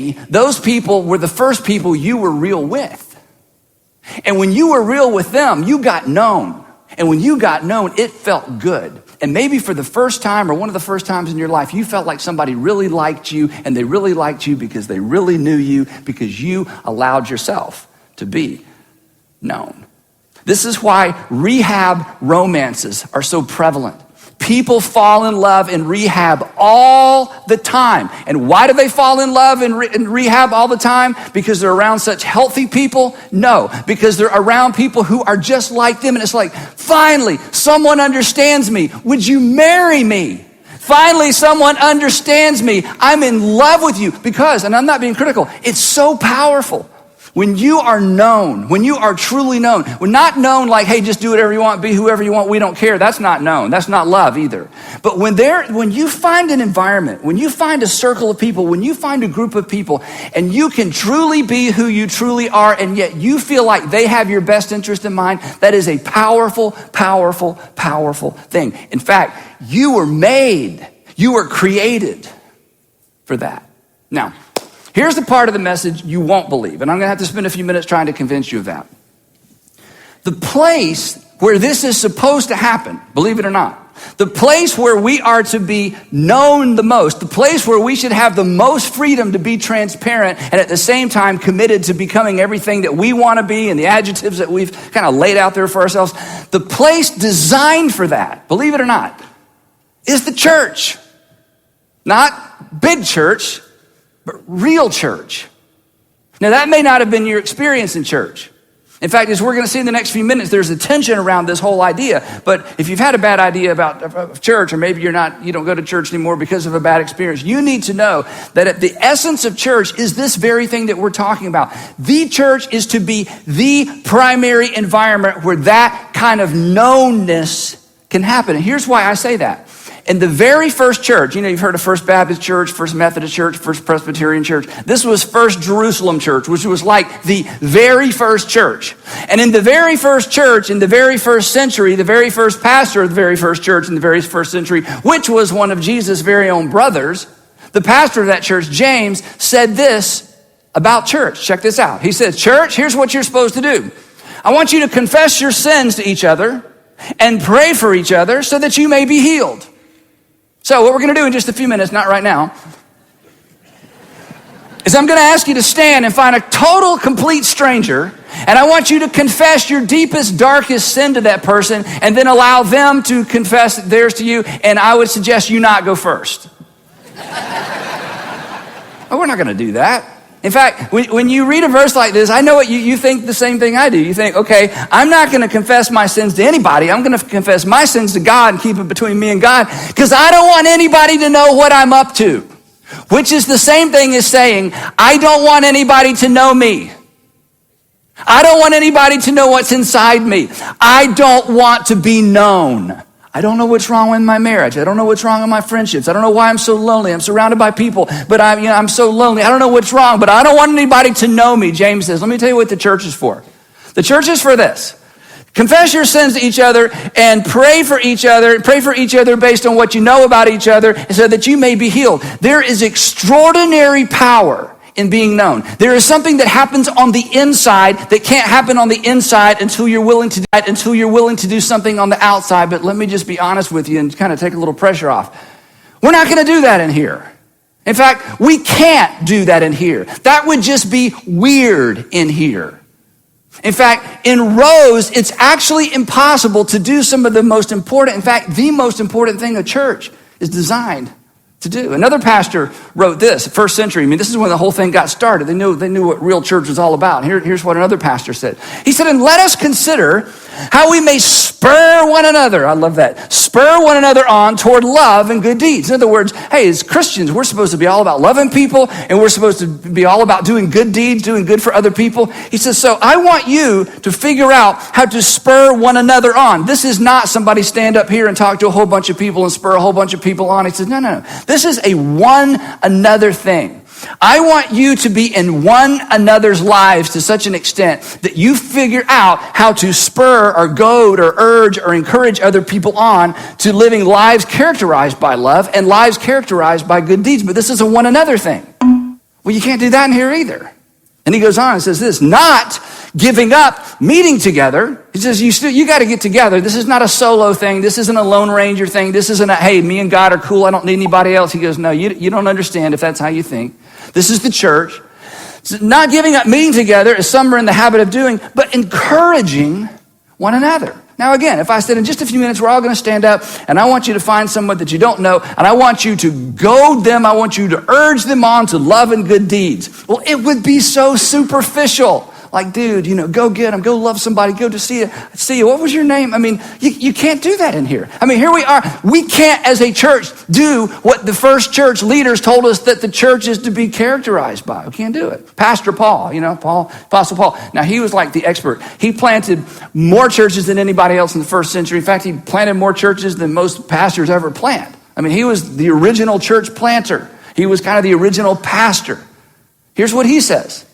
maybe those people were the first people you were real with. And when you were real with them, you got known. And when you got known, it felt good. And maybe for the first time or one of the first times in your life, you felt like somebody really liked you, and they really liked you because they really knew you, because you allowed yourself to be known. This is why rehab romances are so prevalent. People fall in love in rehab all the time. And why do they fall in love in rehab all the time? Because they're around such healthy people? No, because they're around people who are just like them. And it's like, finally, someone understands me. Would you marry me? Finally, someone understands me. I'm in love with you. Because, and I'm not being critical, it's so powerful. When you are known, when you are truly known, we're not known like, hey, just do whatever you want, be whoever you want, we don't care. That's not known. That's not love either. But when you find an environment, when you find a circle of people, when you find a group of people, and you can truly be who you truly are, and yet you feel like they have your best interest in mind, that is a powerful, powerful, powerful thing. In fact, you were made, you were created for that. Now, here's the part of the message you won't believe, and I'm gonna have to spend a few minutes trying to convince you of that. The place where this is supposed to happen, believe it or not, the place where we are to be known the most, the place where we should have the most freedom to be transparent and at the same time committed to becoming everything that we want to be and the adjectives that we've kind of laid out there for ourselves, the place designed for that, believe it or not, is the church. Not big church, but real church. Now, that may not have been your experience in church. In fact, as we're going to see in the next few minutes, there's a tension around this whole idea. But if you've had a bad idea about church, or maybe you don't go to church anymore because of a bad experience, you need to know that at the essence of church is this very thing that we're talking about. The church is to be the primary environment where that kind of knownness can happen. And here's why I say that. In the very first church, you've heard of First Baptist Church, First Methodist Church, First Presbyterian Church. This was First Jerusalem Church, which was like the very first church. And in the very first church, in the very first century, the very first pastor of the very first church in the very first century, which was one of Jesus' very own brothers, the pastor of that church, James, said this about church. Check this out. He said, church, here's what you're supposed to do. I want you to confess your sins to each other and pray for each other so that you may be healed. So what we're going to do in just a few minutes, not right now, is I'm going to ask you to stand and find a total, complete stranger, and I want you to confess your deepest, darkest sin to that person, and then allow them to confess theirs to you, and I would suggest you not go first. Oh, we're not going to do that. In fact, when you read a verse like this, I know what you think the same thing I do. You think, okay, I'm not going to confess my sins to anybody. I'm going to confess my sins to God and keep it between me and God because I don't want anybody to know what I'm up to, which is the same thing as saying, I don't want anybody to know me. I don't want anybody to know what's inside me. I don't want to be known. I don't know what's wrong with my marriage. I don't know what's wrong with my friendships. I don't know why I'm so lonely. I'm surrounded by people, but I'm so lonely. I don't know what's wrong, but I don't want anybody to know me. James says, let me tell you what the church is for. The church is for this. Confess your sins to each other and pray for each other. Pray for each other based on what you know about each other so that you may be healed. There is extraordinary power in being known. There is something that happens on the inside that can't happen on the inside until you're willing to do something on the outside. But let me just be honest with you and kind of take a little pressure off. We're not going to do that in here. In fact, we can't do that in here. That would just be weird in here. In fact, in Rose, it's actually impossible to do some of the most important, in fact, the most important thing a church is designed to do. Another pastor wrote this, first century. This is when the whole thing got started. They knew what real church was all about. Here's what another pastor said. He said, and let us consider how we may spur one another. I love that. Spur one another on toward love and good deeds. In other words, hey, as Christians, we're supposed to be all about loving people, and we're supposed to be all about doing good deeds, doing good for other people. He says, so I want you to figure out how to spur one another on. This is not somebody stand up here and talk to a whole bunch of people and spur a whole bunch of people on. He says, no. This is a one another thing. I want you to be in one another's lives to such an extent that you figure out how to spur or goad or urge or encourage other people on to living lives characterized by love and lives characterized by good deeds. But this is a one another thing. Well, you can't do that in here either. And he goes on and says this, not giving up meeting together. He says, you got to get together. This is not a solo thing. This isn't a Lone Ranger thing. This isn't a, hey, me and God are cool. I don't need anybody else. He goes, no, you don't understand if that's how you think. This is the church. So not giving up meeting together, as some are in the habit of doing, but encouraging one another. Now again, if I said in just a few minutes, we're all going to stand up and I want you to find someone that you don't know and I want you to goad them, I want you to urge them on to love and good deeds. Well, it would be so superficial. Like, dude, go get them, go love somebody, go to see you. What was your name? I mean, you can't do that in here. I mean, here we are. We can't, as a church, do what the first church leaders told us that the church is to be characterized by. We can't do it. Pastor Paul, Apostle Paul. Now, he was like the expert. He planted more churches than anybody else in the first century. In fact, he planted more churches than most pastors ever plant. I mean, he was the original church planter. He was kind of the original pastor. Here's what he says.